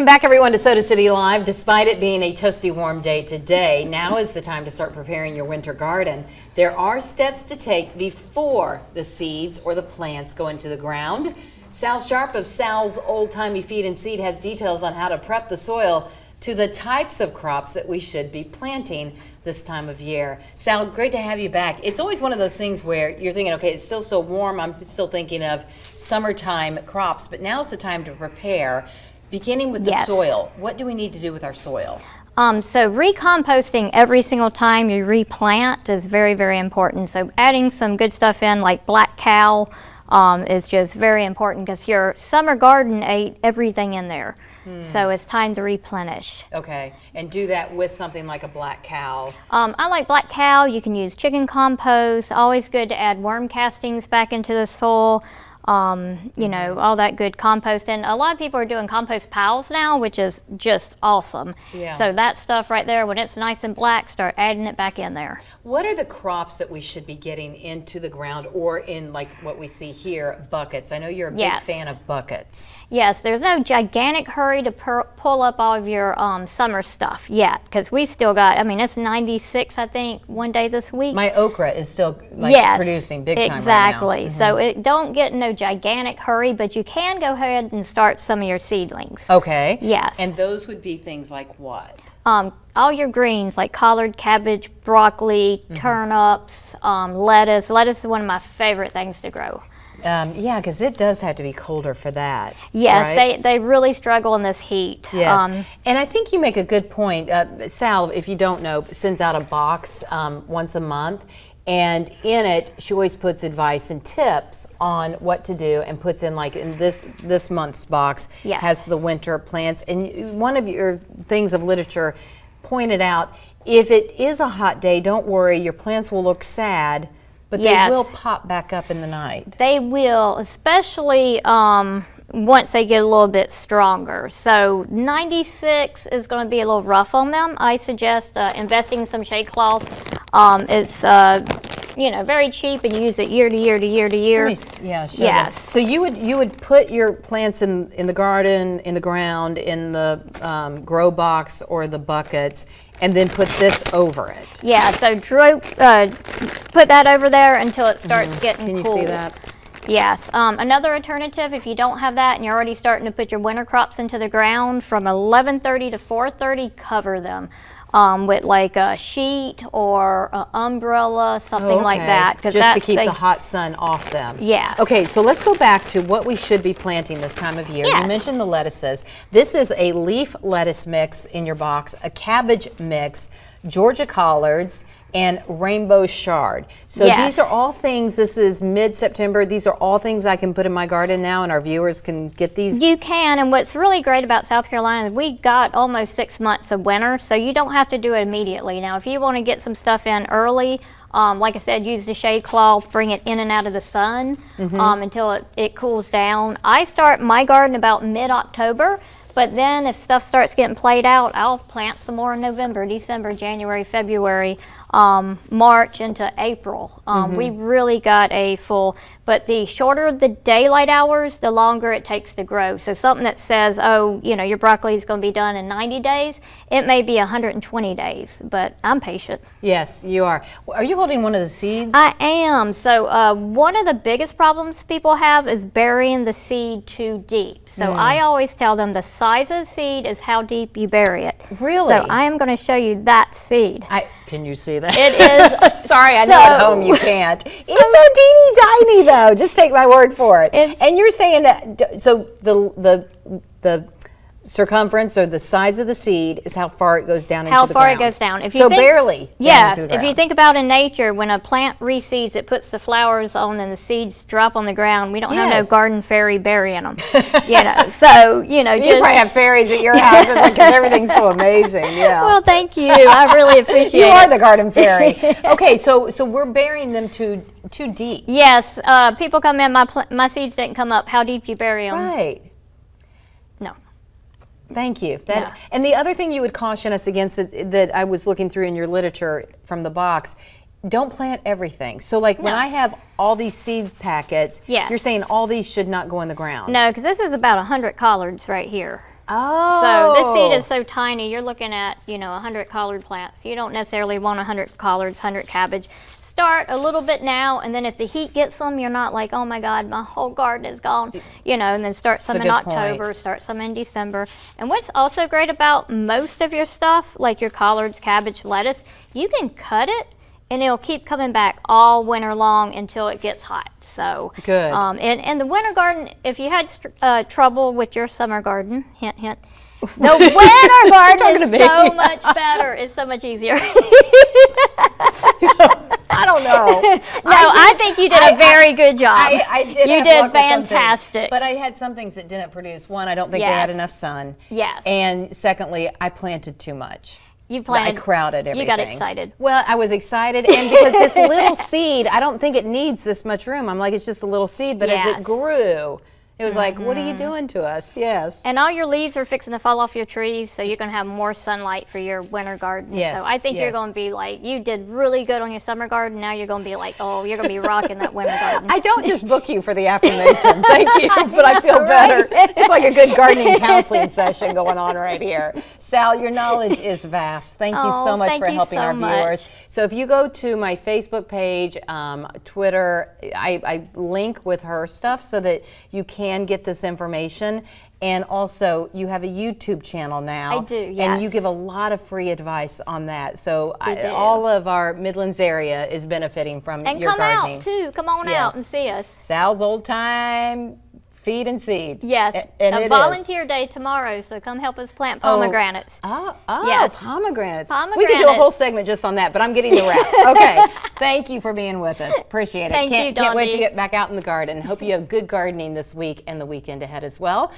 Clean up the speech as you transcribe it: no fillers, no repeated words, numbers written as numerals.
Welcome back, everyone, to Soda City Live. Despite it being a toasty warm day today, now is the time to start preparing your winter garden. There are steps to take before the seeds or the plants go into the ground. Sal Sharpe of Sal's Old Timey Feed and Seed has details on how to prep the soil to the types of crops that we should be planting this time of year. Sal, great to have you back. It's always one of those things where you're thinking, okay, it's still so warm, I'm still thinking of summertime crops, but now's the time to prepare. Beginning with the soil, what do we need to do with our soil? So recomposting every single time you replant is very, very important. So adding some good stuff in like black cow is just very important because your summer garden ate everything in there. So it's time to replenish. Okay, and do that with something like a black cow. I like black cow. You can use chicken compost. Always good to add worm castings back into the soil. You know, all that good compost. And a lot of people are doing compost piles now, which is just awesome. Yeah. So that stuff right there, when it's nice and black, start adding it back in there. What are the crops that we should be getting into the ground or in, like what we see here, buckets? I know you're a big fan of buckets. Yes, there's no gigantic hurry to pull up all of your summer stuff yet, because we still got, I mean, it's 96, I think, one day this week. My okra is still producing big time exactly. right now. So it don't get no gigantic hurry, but you can go ahead and start some of your seedlings. Okay. Yes. And those would be things like what? All your greens like collard, cabbage, broccoli, turnips, lettuce. Lettuce is one of my favorite things to grow. Yeah, because it does have to be colder for that. Yes, right? they really struggle in this heat. Yes, and I think you make a good point. Sal, if you don't know, sends out a box once a month. And in it, she always puts advice and tips on what to do, and puts in, like in this month's box, has the winter plants. And one of your things of literature pointed out, if it is a hot day, don't worry, your plants will look sad, but they will pop back up in the night. They will, especially once they get a little bit stronger. So 96 is going to be a little rough on them. I suggest investing in some shade cloth. It's you know, very cheap, and you use it year to year to year to year. Yes. So you would put your plants in the garden, in the ground, in the grow box or the buckets, and then put this over it. Yeah. So put that over there until it starts getting cool. Can you see that? Yes. Another alternative, if you don't have that and you're already starting to put your winter crops into the ground, from 11:30 to 4:30, cover them with like a sheet or an umbrella, something like that. Just to keep the hot sun off them. Yes. Okay, so let's go back to what we should be planting this time of year. Yes. You mentioned the lettuces. This is a leaf lettuce mix in your box, a cabbage mix, Georgia collards, and rainbow chard. So these are all things, this is mid-September, these are all things I can put in my garden now, and our viewers can get these? You can, and what's really great about South Carolina is we got almost 6 months of winter, so you don't have to do it immediately. Now, if you want to get some stuff in early, like I said, use the shade cloth, bring it in and out of the sun until it cools down. I start my garden about mid-October, but then if stuff starts getting played out, I'll plant some more in November, December, January, February, March into April. We really got a full, but the shorter the daylight hours, the longer it takes to grow. So something that says, oh, you know, your broccoli is going to be done in 90 days, it may be 120 days, but I'm patient. Yes, you are. Are you holding one of the seeds? I am. So one of the biggest problems people have is burying the seed too deep. So I always tell them the size of the seed is how deep you bury it. Really? So I am going to show you that seed. Can you see that? It is. Sorry, I know at home you can't. It's so teeny tiny though. Just take my word for it. And you're saying that, so the circumference or the size of the seed is how far it goes down into the ground. How far it goes down. If you think, barely. Yes. If you think about in nature, when a plant reseeds, it puts the flowers on and the seeds drop on the ground. We don't have no garden fairy burying them. You know, so, you know. You probably have fairies at your house because everything's so amazing. Yeah. Well, thank you. I really appreciate it. You are the garden fairy. Okay, so we're burying them too deep. Yes. People come in, my seeds didn't come up. How deep you bury them? Right. No. Thank you. And the other thing you would caution us against that I was looking through in your literature from the box, don't plant everything. So like when I have all these seed packets, you're saying all these should not go in the ground. No, because this is about 100 collards right here. Oh. So this seed is so tiny, you're looking at, 100 collard plants. You don't necessarily want 100 collards, 100 cabbage. Start a little bit now, and then if the heat gets them, you're not like, oh my God, my whole garden is gone, and then start some in October, start some in December. And what's also great about most of your stuff, like your collards, cabbage, lettuce, you can cut it and it'll keep coming back all winter long until it gets hot. So good. And the winter garden, if you had trouble with your summer garden, hint, hint, the winter garden is so much better. It's so much easier. I don't know. No, I think you did a very good job. I did. You did fantastic. But I had some things that didn't produce. One, I don't think they had enough sun. Yes. And secondly, I planted too much. You planted. I crowded everything. You got excited. Well, I was excited, and because this little seed, I don't think it needs this much room. I'm like, it's just a little seed, but as it grew, it was like, what are you doing to us? Yes. And all your leaves are fixing to fall off your trees, so you're going to have more sunlight for your winter garden. Yes. So I think you're going to be like, you did really good on your summer garden. Now you're going to be like, oh, you're going to be rocking that winter garden. I don't just book you for the affirmation. Thank you, but I feel better. It's like a good gardening counseling session going on right here. Sal, your knowledge is vast. Thank you so much for helping our viewers. So if you go to my Facebook page, Twitter, I link with her stuff so that you can get this information. And also, you have a YouTube channel now. I do, yes. And you give a lot of free advice on that. So all of our Midlands area is benefiting from your gardening. And come out, too. Come on out and see us. Sal's Old Time Feed and Seed. Yes, and a volunteer day tomorrow, so come help us plant pomegranates. Yes. Pomegranates. Pomegranates. We could do a whole segment just on that, but I'm getting the wrap. Okay, thank you for being with us. Appreciate it. Thank you, Can't wait to get back out in the garden. Hope you have good gardening this week and the weekend ahead as well.